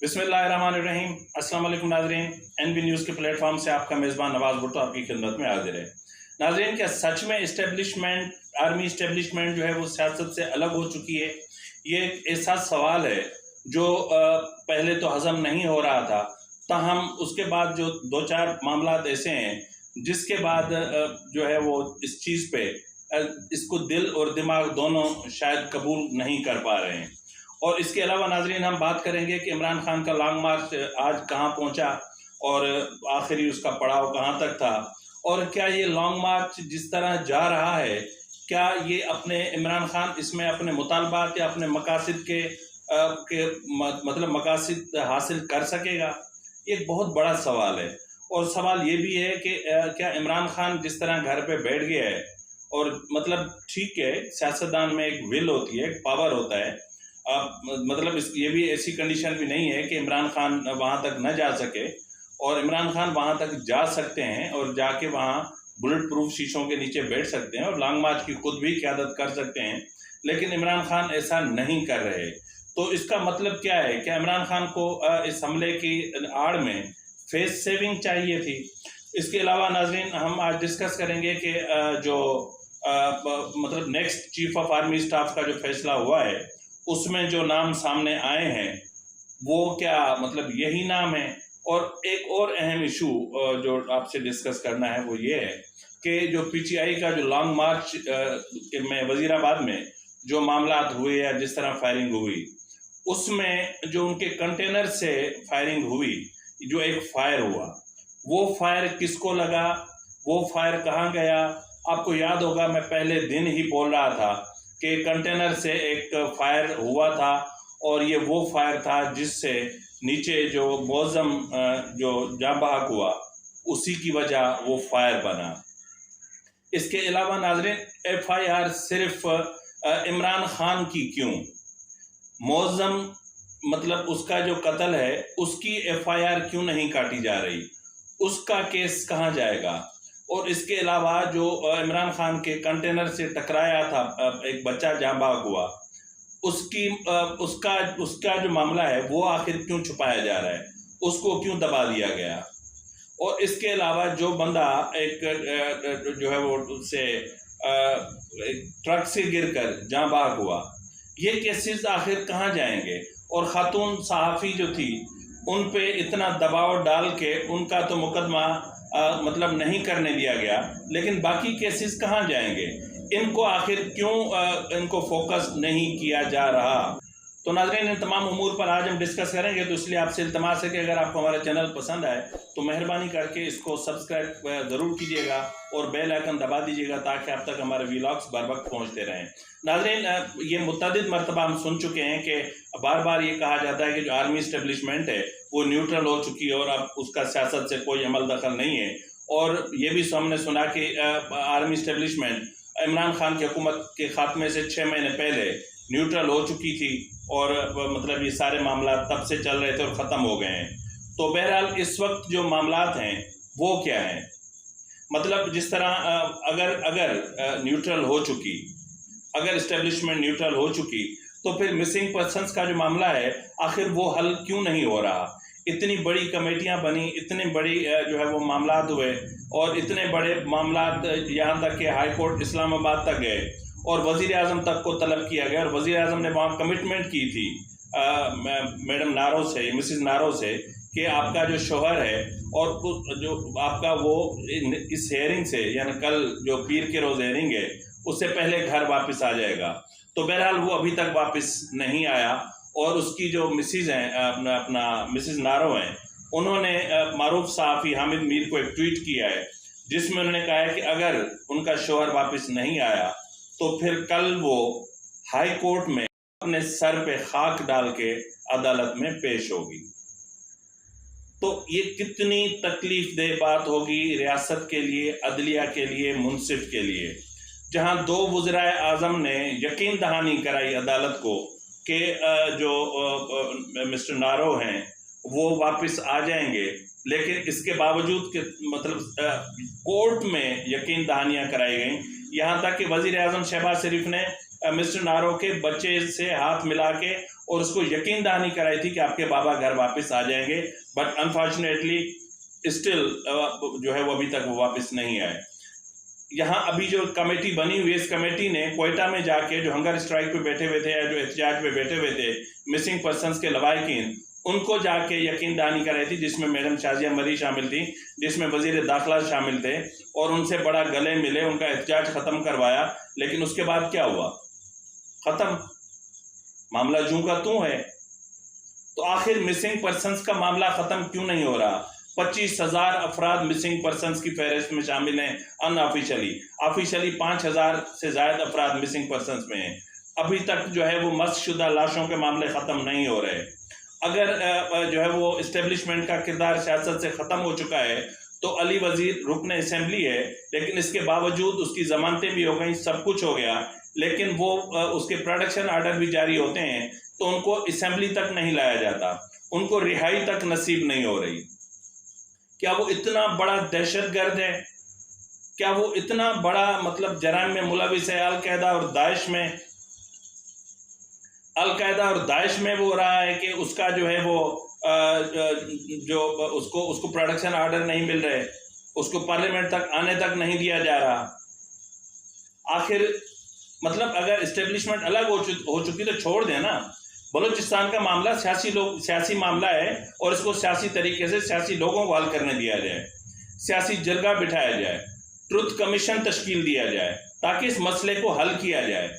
बिस्मिल्लाहिर्रहमानिर्रहीम। अस्सलाम वालेकुम नाज़रीन, एनबी न्यूज़ के प्लेटफॉर्म से आपका मेज़बान नवाज़ भुट्टो आपकी खिदमत में हाजिर है। नाज़रीन, क्या सच में आर्मी इस्टेब्लिशमेंट जो है वो सियासत से अलग हो चुकी है? ये एक ऐसा सवाल है जो पहले तो हज़म नहीं हो रहा था, ताहम उसके बाद जो दो चार मामलात ऐसे हैं जिसके बाद जो है वो इस चीज़ पे इसको दिल और दिमाग दोनों शायद कबूल नहीं कर पा रहे हैं। और इसके अलावा नाजरीन, हम बात करेंगे कि इमरान खान का लॉन्ग मार्च आज कहाँ पहुँचा और आखिरी उसका पड़ाव कहाँ तक था, और क्या ये लॉन्ग मार्च जिस तरह जा रहा है, क्या ये इमरान खान इसमें अपने मुतालबात या अपने मकासद मतलब मकासद हासिल कर सकेगा? ये एक बहुत बड़ा सवाल है। और सवाल ये भी है कि क्या इमरान खान जिस तरह घर पे बैठ गया है, और मतलब ठीक है, सियासतदान में एक विल होती है, एक पावर होता है, मतलब ये भी ऐसी कंडीशन भी नहीं है कि इमरान खान वहाँ तक न जा सके, और इमरान खान वहाँ तक जा सकते हैं और जाके वहाँ बुलेट प्रूफ शीशों के नीचे बैठ सकते हैं और लॉन्ग मार्च की खुद भी क़यादत कर सकते हैं, लेकिन इमरान खान ऐसा नहीं कर रहे। तो इसका मतलब क्या है? क्या इमरान खान को इस हमले की आड़ में फेस सेविंग चाहिए थी? इसके अलावा नाजरीन, हम आज डिस्कस करेंगे कि जो मतलब next chief of army staff का जो फैसला हुआ है, उसमें जो नाम सामने आए हैं वो क्या मतलब यही नाम है? और एक और अहम इशू जो आपसे डिस्कस करना है वो ये है कि जो पीटीआई का जो लॉन्ग मार्च में वजीराबाद में जो मामलात हुए या जिस तरह फायरिंग हुई, उसमें जो उनके कंटेनर से फायरिंग हुई, जो एक फायर हुआ, वो फायर किसको लगा, वो फायर कहाँ गया? आपको याद होगा, मैं पहले दिन ही बोल रहा था कि कंटेनर से एक फायर हुआ था, और ये वो फायर था जिससे नीचे जो मौज़म जो जाँ बहक हुआ, उसी की वजह वो फायर बना। इसके अलावा नाज़रीन, एफआईआर सिर्फ इमरान खान की क्यों? मौज़म मतलब उसका जो कत्ल है उसकी एफआईआर क्यों नहीं काटी जा रही? उसका केस कहाँ जाएगा? और इसके अलावा जो इमरान खान के कंटेनर से टकराया था, एक बच्चा जाँ बहक हुआ, उसका जो मामला है वो आखिर क्यों छुपाया जा रहा है? उसको क्यों दबा दिया गया? और इसके अलावा जो बंदा एक जो है वो उससे ट्रक से गिरकर जाँ बहक हुआ, ये केसेस आखिर कहाँ जाएंगे? और खातून सहाफ़ी जो थी, उन पे इतना दबाव डाल के उनका तो मुकदमा मतलब नहीं करने दिया गया, लेकिन बाकी केसेस कहाँ जाएंगे? इनको आखिर क्यों इनको फोकस नहीं किया जा रहा? तो नाज़रीन, इन तमाम उमूर पर आज हम डिस्कस करेंगे, तो इसलिए आपसे इल्तमास है कि अगर आपको हमारा चैनल पसंद आए तो मेहरबानी करके इसको सब्सक्राइब ज़रूर कीजिएगा और बेल आइकन दबा दीजिएगा, ताकि आप तक हमारे व्लॉग्स बर वक्त पहुँचते रहें। नाज़रीन, ये मुतअद्दिद मरतबा हम सुन चुके हैं कि बार बार ये कहा जाता है कि जो आर्मी इस्टेब्लिशमेंट है वो न्यूट्रल हो चुकी है और अब उसका सियासत से कोई अमल दखल नहीं है। और ये भी हमने सुना कि आर्मी इस्टेब्लिशमेंट इमरान खान की हुकूमत के खात्मे से 6 महीने पहले न्यूट्रल हो चुकी थी, और मतलब ये सारे मामला तब से चल रहे थे और ख़त्म हो गए हैं। तो बहरहाल इस वक्त जो मामलात हैं वो क्या हैं? मतलब जिस तरह अगर न्यूट्रल हो चुकी, अगर इस्टेब्लिशमेंट न्यूट्रल हो चुकी, तो फिर मिसिंग पर्सनस का जो मामला है आखिर वो हल क्यों नहीं हो रहा? इतनी बड़ी कमेटियां बनी, इतनी बड़ी जो है वो मामलात हुए, और इतने बड़े मामलात यहाँ तक कि हाई कोर्ट इस्लामाबाद तक गए और वज़ीर आज़म तक को तलब किया गया, और वज़ीर आज़म ने वहाँ कमिटमेंट की थी मैडम नारो से, मिसिज़ नारो से, कि आपका जो शोहर है और जो आपका वो इस हेयरिंग से, यानी कल जो पीर के रोज़ हेयरिंग है, उससे पहले घर वापस आ जाएगा। तो बहरहाल वो अभी तक वापस नहीं आया, और उसकी जो मिसिज़ हैं अपना मिसिज़ नारो हैं, उन्होंने मारूफ सहाफ़ी हामिद मीर को एक ट्वीट किया है जिसमें उन्होंने कहा है कि अगर उनका शोहर वापस नहीं आया तो फिर कल वो हाई कोर्ट में अपने सर पे खाक डाल के अदालत में पेश होगी। तो ये कितनी तकलीफ दे बात होगी रियासत के लिए, अदलिया के लिए, मुनसिफ के लिए, जहां 2 वज़राए आज़म ने यकीन दहानी कराई अदालत को कि जो मिस्टर नारो हैं वो वापस आ जाएंगे, लेकिन इसके बावजूद कि मतलब कोर्ट में यकीन दहानियाँ कराई गई, यहाँ तक कि वज़ीर आज़म शहबाज शरीफ ने मिस्टर नारो के बच्चे से हाथ मिला के और उसको यकीन दहानी कराई थी कि आपके बाबा घर वापस आ जाएंगे, बट अनफॉर्चुनेटली स्टिल जो है वो अभी तक वो वापस नहीं आए। यहाँ अभी जो कमेटी बनी हुई, इस कमेटी ने क्वेटा में जाके जो हंगर स्ट्राइक पे बैठे हुए थे या जो एहतजाज पे बैठे हुए थे मिसिंग पर्सनस के लवाहिकीन, उनको जाके यकीन दहानी कराई थी, जिसमें मैडम शाजिया मरी शामिल थी, जिसमें वजीर दाखिला शामिल थे, और उनसे बड़ा गले मिले, उनका एहतजाज ख़त्म करवाया। लेकिन उसके बाद क्या हुआ? ख़त्म, मामला जूं का तूं है। तो आखिर मिसिंग पर्सनस का मामला ख़त्म क्यों नहीं हो रहा? 25,000 अफराद मिसिंग पर्सनस की फहरिस्त में शामिल हैं अनऑफिशियली। ऑफिशियली 5,000 से ज़ायद अफराद मिसिंग पर्सनस में हैं। अभी तक जो है वो मस्शुदा लाशों के मामले ख़त्म नहीं हो रहे। अगर जो है वो इस्टेब्लिशमेंट का किरदार सियासत से ख़त्म हो चुका है तो अली वजीर रुकन असेंबली है, लेकिन इसके बावजूद उसकी ज़मानतें भी हो गई, सब कुछ हो गया, लेकिन वो उसके प्रोडक्शन आर्डर भी जारी होते हैं तो उनको असेंबली तक नहीं लाया जाता, उनको रिहाई तक नसीब नहीं हो रही। क्या वो इतना बड़ा दहशतगर्द है? क्या वो इतना बड़ा मतलब जराइम में मुलविस है? अलकायदा और दाइश में वो रहा है कि उसका जो है वो जो उसको प्रोडक्शन आर्डर नहीं मिल रहे, उसको पार्लियामेंट तक आने तक नहीं दिया जा रहा। आखिर मतलब अगर इस्टेब्लिशमेंट अलग हो चुकी तो छोड़ देना। बलूचिस्तान का मामला सियासी मामला है और इसको सियासी तरीके से सियासी लोगों को हल करने दिया जाए, सियासी जरगा बिठाया जाए, ट्रुथ कमीशन तश्कील दिया जाए ताकि इस मसले को हल किया जाए।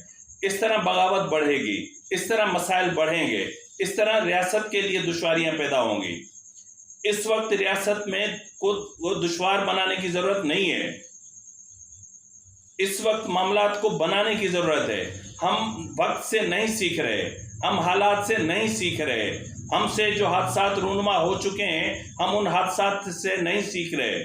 इस तरह बगावत बढ़ेगी, इस तरह मसाइल बढ़ेंगे, इस तरह रियासत के लिए दुश्वारियां पैदा होंगी। इस वक्त रियासत में को दुश्वार बनाने की जरूरत नहीं है, इस वक्त मामलात को बनाने की जरूरत है। हम वक्त से नहीं सीख रहे, हम हालात से नहीं सीख रहे, हमसे जो हादसात रूनुमा हो चुके हैं हम उन हादसात से नहीं सीख रहे।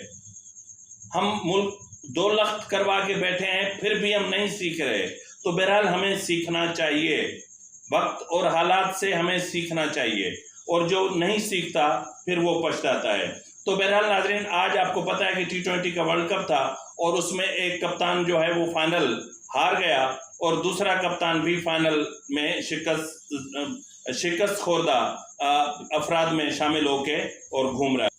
हम मुल्क दो लख्त करवा के बैठे हैं फिर भी हम नहीं सीख रहे। तो बहरहाल हमें सीखना चाहिए, वक्त और हालात से हमें सीखना चाहिए, और जो नहीं सीखता फिर वो पछताता है। तो बहरहाल नाज़रीन, आज आपको पता है कि T20 का वर्ल्ड कप था और उसमें एक कप्तान जो है वो फाइनल हार गया और दूसरा कप्तान भी फाइनल में शिकस्त खोरदा अफराद में शामिल होके और घूम रहा है।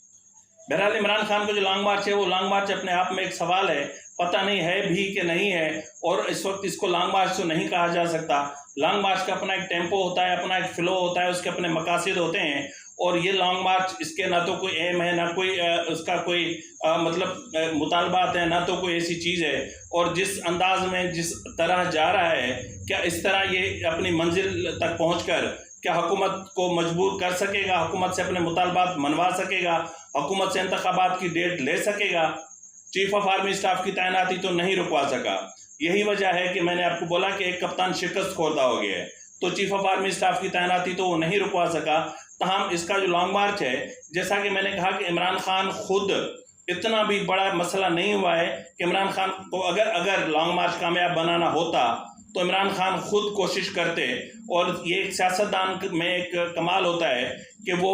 बहरहाल इमरान खान का जो लॉन्ग मार्च है वो लॉन्ग मार्च अपने आप में एक सवाल है, पता नहीं है भी कि नहीं है, और इस वक्त इसको लॉन्ग मार्च तो नहीं कहा जा सकता। लॉन्ग मार्च का अपना एक टेम्पो होता है, अपना एक फ्लो होता है, उसके अपने मकासद होते हैं, और ये लॉन्ग मार्च इसके ना तो कोई एम है, ना कोई उसका कोई मतलब मुतालबात है, ना तो कोई ऐसी चीज़ है। और जिस अंदाज में जिस तरह जा रहा है, क्या इस तरह ये अपनी मंजिल तक पहुँचकर क्या हुकूमत को मजबूर कर सकेगा, हुकूमत से अपने मुतालबात मनवा सकेगा, हुकूमत से इंतखाबात की डेट ले सकेगा? चीफ ऑफ आर्मी स्टाफ की तैनाती तो नहीं रुकवा सका। यही वजह है कि मैंने आपको बोला कि एक कप्तान शिकस्त खोरदा हो गया है, तो चीफ ऑफ आर्मी स्टाफ की तैनाती तो वो नहीं रुकवा सका। तमाम इसका जो लॉन्ग मार्च है, जैसा कि मैंने कहा कि इमरान खान खुद इतना भी बड़ा मसला नहीं हुआ है कि इमरान खान को अगर लॉन्ग मार्च कामयाब बनाना होता तो इमरान खान खुद कोशिश करते। और ये एक सियासतदान में एक कमाल होता है कि वो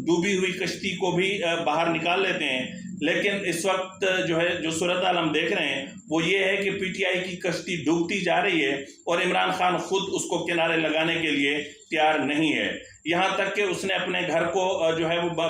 डूबी हुई कश्ती को भी बाहर निकाल लेते हैं। लेकिन इस वक्त जो है जो सूरत हाल हम देख रहे हैं वो ये है कि पीटीआई की कश्ती डूबती जा रही है और इमरान खान खुद उसको किनारे लगाने के लिए तैयार नहीं है। यहाँ तक कि उसने अपने घर को जो है वो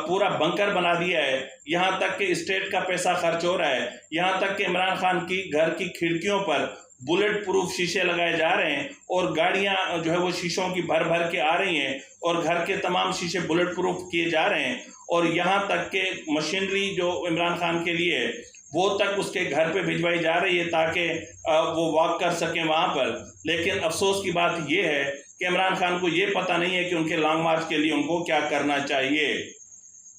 पूरा बंकर बना दिया है। यहाँ तक कि स्टेट का पैसा खर्च हो रहा है, यहाँ तक कि इमरान खान की घर की खिड़कियों पर बुलेट प्रूफ शीशे लगाए जा रहे हैं और गाड़ियां जो है वो शीशों की भर भर के आ रही हैं और घर के तमाम शीशे बुलेट प्रूफ किए जा रहे हैं। और यहाँ तक के मशीनरी जो इमरान खान के लिए है वो तक उसके घर पे भिजवाई जा रही है ताकि वो वॉक कर सकें वहाँ पर। लेकिन अफसोस की बात ये है कि इमरान खान को ये पता नहीं है कि उनके लॉन्ग मार्च के लिए उनको क्या करना चाहिए।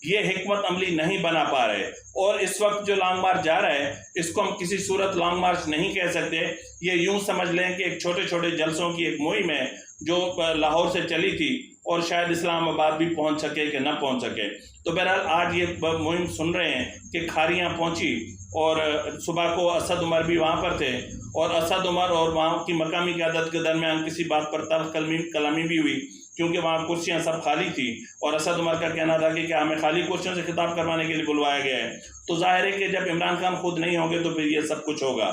ये हिकमत अमली नहीं बना पा रहे। और इस वक्त जो लॉन्ग मार्च जा रहा है इसको हम किसी सूरत लॉन्ग मार्च नहीं कह सकते। ये यूं समझ लें कि एक छोटे छोटे जलसों की एक मुहिम है जो लाहौर से चली थी और शायद इस्लामाबाद भी पहुंच सके कि ना पहुंच सके। तो बहरहाल आज ये मुहिम सुन रहे हैं कि खारियां पहुंची और सुबह को असद उमर भी वहाँ पर थे और असद उमर और वहाँ की मकामी क़यादत के दरमियान किसी बात पर तल्ख़ कलामी भी हुई क्योंकि वहाँ कुर्सियाँ सब खाली थी और असद उमर का कहना था कि क्या हमें खाली कुर्सियों से खिताब करवाने के लिए बुलवाया गया है। तो जाहिर है कि जब इमरान खान खुद नहीं होंगे तो फिर ये सब कुछ होगा।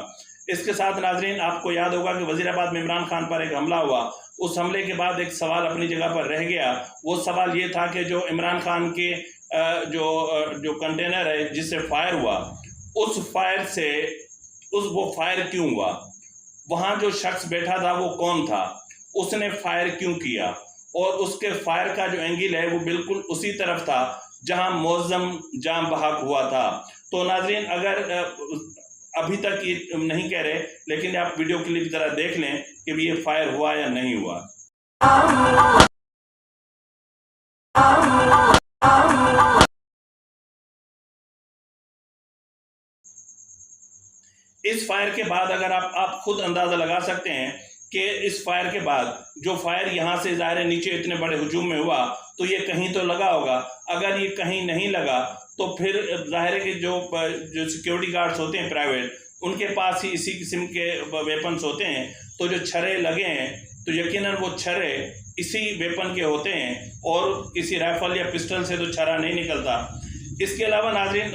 इसके साथ नाजरीन आपको याद होगा कि वज़ीराबाद में इमरान खान पर एक हमला हुआ उस हमले के बाद एक सवाल अपनी जगह पर रह गया। वो सवाल ये था कि जो इमरान खान के जो कंटेनर है जिससे फायर हुआ, उस फायर से वो फायर क्यों हुआ, वहाँ जो शख्स बैठा था वो कौन था, उसने फायर क्यों किया, और उसके फायर का जो एंगल है वो बिल्कुल उसी तरफ था जहां मुअज्जम जाम बहक हुआ था। तो नाज़रीन, अगर अभी तक ये नहीं कह रहे, लेकिन आप वीडियो क्लिप जरा देख लें कि ये फायर हुआ या नहीं हुआ। इस फायर के बाद अगर आप खुद अंदाजा लगा सकते हैं कि इस फायर के बाद जो फायर यहाँ से ज़ाहिर नीचे इतने बड़े हुजूम में हुआ तो ये कहीं तो लगा होगा। अगर ये कहीं नहीं लगा तो फिर ज़ाहिर है कि जो सिक्योरिटी गार्ड्स होते हैं प्राइवेट, उनके पास ही इसी किस्म के वेपन्स होते हैं। तो जो छर्रे लगे हैं तो यकीनन वो छर्रे इसी वेपन के होते हैं, और किसी राइफल या पिस्टल से तो छर्रा नहीं निकलता। इसके अलावा नाज़रीन,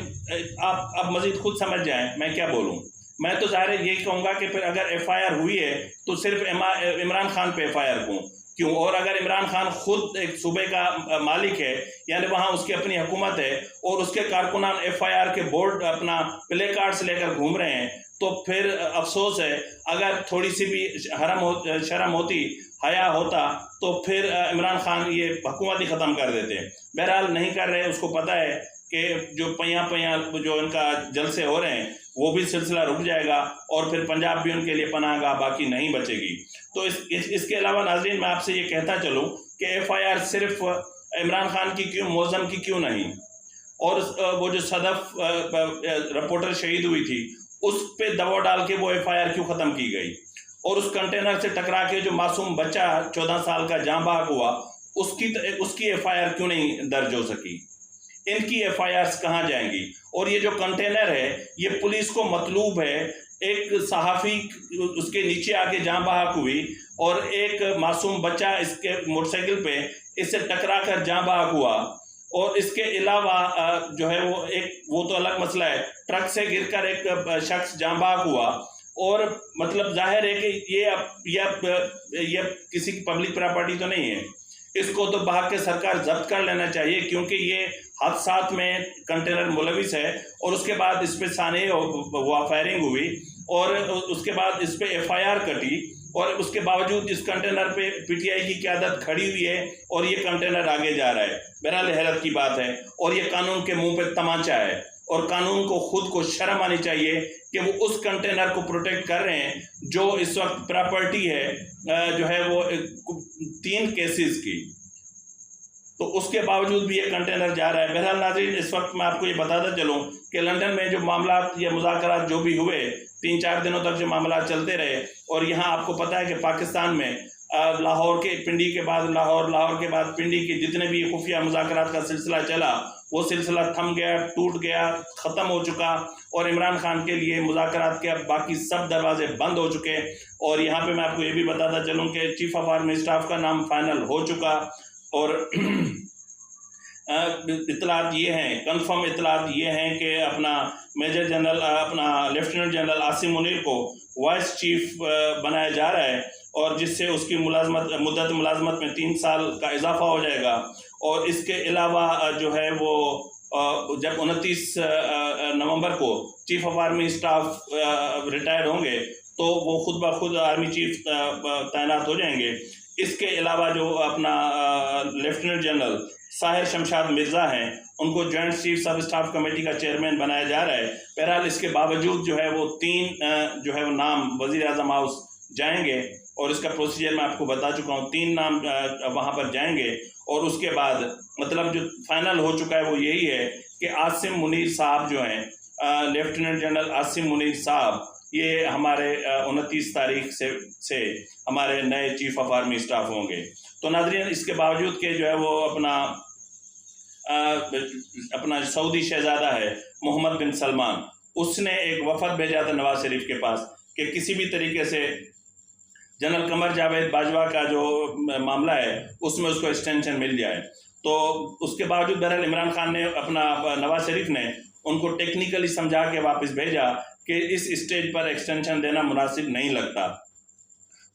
आप मज़ीद खुद समझ जाएं मैं क्या बोलूँ। मैं तो ज़ाहिर यही कहूँगा कि फिर अगर FIR हुई है तो सिर्फ इमरान खान पे FIR क्यों, और अगर इमरान खान खुद एक सूबे का मालिक है, यानी वहाँ उसकी अपनी हुकूमत है और उसके कारकुनान FIR के बोर्ड अपना प्ले कार्ड्स लेकर घूम रहे हैं, तो फिर अफसोस है। अगर थोड़ी सी भी शर्म होती, हया होता, तो फिर इमरान खान ये हुकूमत ही ख़त्म कर देते। बहरहाल नहीं कर रहे, उसको पता है कि जो पैया जो इनका जलसे हो रहे हैं वो भी सिलसिला रुक जाएगा और फिर पंजाब भी उनके लिए पनाहगाह बाकी नहीं बचेगी। तो इसके अलावा नाज़रीन, मैं आपसे ये कहता चलूँ कि FIR सिर्फ इमरान खान की क्यों, मुअज्जम की क्यों नहीं, और वो जो सदफ रिपोर्टर शहीद हुई थी उस पे दबाव डाल के वो FIR क्यों ख़त्म की गई, और उस कंटेनर से टकरा के जो मासूम बच्चा 14 साल का जाँ बहक हुआ उसकी FIR क्यों नहीं दर्ज हो सकी। इनकी FIRs कहाँ जाएंगी। और ये जो कंटेनर है ये पुलिस को मतलूब है। एक सहाफ़ी उसके नीचे आके जाँ बहक हुई और एक मासूम बच्चा इसके मोटरसाइकिल पे इससे टकरा कर जाँ बहक हुआ, और इसके अलावा जो है वो तो अलग मसला है, ट्रक से गिरकर एक शख्स जाँ बहक हुआ। और मतलब जाहिर है कि ये किसी की पब्लिक प्रॉपर्टी तो नहीं है, इसको तो बहाक के सरकार जब्त कर लेना चाहिए, क्योंकि ये हादसात में कंटेनर मुलविस है। और उसके बाद इस पर साने हुआ, फायरिंग हुई, और उसके बाद इस पर FIR कटी, और उसके बावजूद इस कंटेनर पे PTI की क़यादत खड़ी हुई है और ये कंटेनर आगे जा रहा है। बहरहाल हैरत की बात है, और ये कानून के मुंह पे तमाचा है, और कानून को खुद को शर्म आनी चाहिए कि वो उस कंटेनर को प्रोटेक्ट कर रहे हैं जो इस वक्त प्रॉपर्टी है जो है वो 3 केसेस की, तो उसके बावजूद भी ये कंटेनर जा रहा है। बहरहाल नाज़रीन, इस वक्त मैं आपको ये बताता चलूँ कि लंदन में जो मामला या मुज़ाकरात जो भी हुए, 3-4 दिनों तक जो मामला चलते रहे, और यहाँ आपको पता है कि पाकिस्तान में लाहौर के पिंडी के बाद लाहौर के बाद पिंडी के जितने भी खुफिया मुज़ाकरात का सिलसिला चला, वो सिलसिला थम गया, टूट गया, ख़त्म हो चुका, और इमरान खान के लिए मुज़ाकरात के अब बाकी सब दरवाजे बंद हो चुके। और यहाँ पे मैं आपको ये भी बताता चलूँ कि चीफ ऑफ आर्मी स्टाफ का नाम फाइनल हो चुका, और इतलात ये हैं, कंफर्म इतलात ये हैं कि अपना मेजर जनरल अपना लेफ्टिनेंट जनरल आसिम मुनीर को वाइस चीफ बनाया जा रहा है, और जिससे उसकी मुद्दत मुलाजमत में 3 साल का इजाफा हो जाएगा। और इसके अलावा जो है वो जब 29 नवंबर को chief of army staff retire होंगे तो वो खुद ब खुद आर्मी चीफ तैनात हो जाएंगे। इसके अलावा जो अपना लेफ्टिनेंट जनरल साहिर शमशाद मिर्ज़ा हैं, उनको joint chiefs of staff committee का चेयरमैन बनाया जा रहा है। बहरहाल इसके बावजूद जो है वो 3 जो है वो नाम वज़ीर आज़म हाउस जाएंगे, और इसका प्रोसीजर मैं आपको बता चुका हूँ। 3 नाम वहाँ पर जाएंगे, और उसके बाद मतलब जो फाइनल हो चुका है वो यही है कि आसिम मुनीर साहब जो हैं, लेफ्टिनेंट जनरल आसिम मुनीर साहब, ये हमारे 29 तारीख से हमारे नए चीफ ऑफ आर्मी स्टाफ होंगे। तो नाज़रीन, इसके बावजूद के जो है वो अपना सऊदी शहज़ादा है मोहम्मद बिन सलमान, उसने एक वफद भेजा था नवाज शरीफ के पास कि किसी भी तरीके से जनरल कमर जावेद बाजवा का जो मामला है उसमें उसको एक्सटेंशन मिल जाए। तो उसके बावजूद बहरहाल इमरान खान ने नवाज शरीफ ने उनको टेक्निकली समझा के वापस भेजा कि इस स्टेज पर एक्सटेंशन देना मुनासिब नहीं लगता।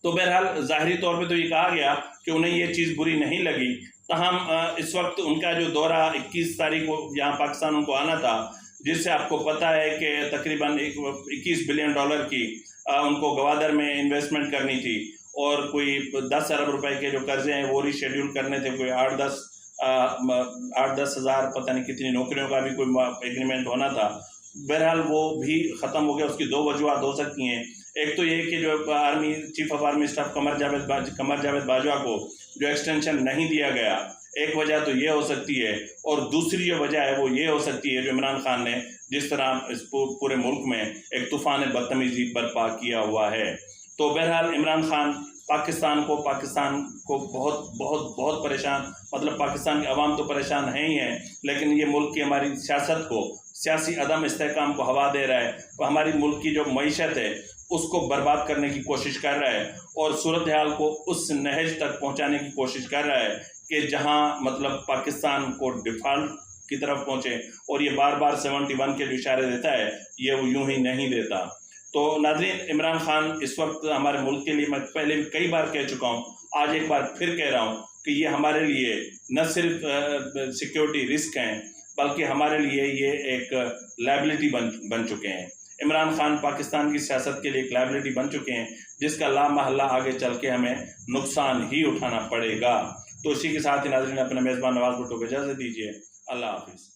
तो बहरहाल ज़ाहिरी तौर पे तो ये कहा गया कि उन्हें ये चीज़ बुरी नहीं लगी। ताहम इस वक्त उनका जो दौरा 21 तारीख को यहाँ पाकिस्तान उनको आना था, जिससे आपको पता है कि तकरीबन 21 बिलियन डॉलर की उनको गवादर में इन्वेस्टमेंट करनी थी और कोई 10 अरब रुपए के जो कर्जे हैं वो रिशेड्यूल करने थे, कोई 8-10 हज़ार पता नहीं कितनी नौकरियों का भी कोई एग्रीमेंट होना था। बहरहाल वो भी ख़त्म हो गया। उसकी दो वजूहत हो सकती हैं। एक तो ये कि जो army chief of army staff Qamar Javed Bajwa को जो एक्सटेंशन नहीं दिया गया, एक वजह तो ये हो सकती है, और दूसरी जो वजह है वो ये हो सकती है जो इमरान खान ने जिस तरह इस पूरे मुल्क में एक तूफ़ान बदतमीज़ी बर्पा किया हुआ है। तो बहरहाल इमरान खान पाकिस्तान को बहुत बहुत बहुत परेशान, मतलब पाकिस्तान की आवाम तो परेशान है ही है, लेकिन ये मुल्क की हमारी सियासत को, सियासी अदम इस्तेहकाम को हवा दे रहा है। तो हमारी मुल्क की जो मईशत है उसको बर्बाद करने की कोशिश कर रहा है और सूरत हाल को उस नहज तक पहुंचाने की कोशिश कर रहा है कि जहां मतलब पाकिस्तान को डिफ़ॉल्ट की तरफ पहुंचे। और ये बार बार 71 के जो इशारे देता है ये वो यूं ही नहीं देता। तो नाज़रीन, इमरान खान इस वक्त हमारे मुल्क के लिए, मैं पहले भी कई बार कह चुका हूँ, आज एक बार फिर कह रहा हूँ कि ये हमारे लिए न सिर्फ सिक्योरिटी रिस्क हैं, बल्कि हमारे लिए ये एक लायबिलिटी बन चुके हैं। इमरान खान पाकिस्तान की सियासत के लिए एक लायबिलिटी बन चुके हैं, जिसका लामहल्ला आगे चल के हमें नुकसान ही उठाना पड़ेगा। तो इसी के साथ ही नाज़रीन, अपने मेज़बान नवाज़ भुट्टो को इजाज़त दीजिए। अल्लाह हाफिज़।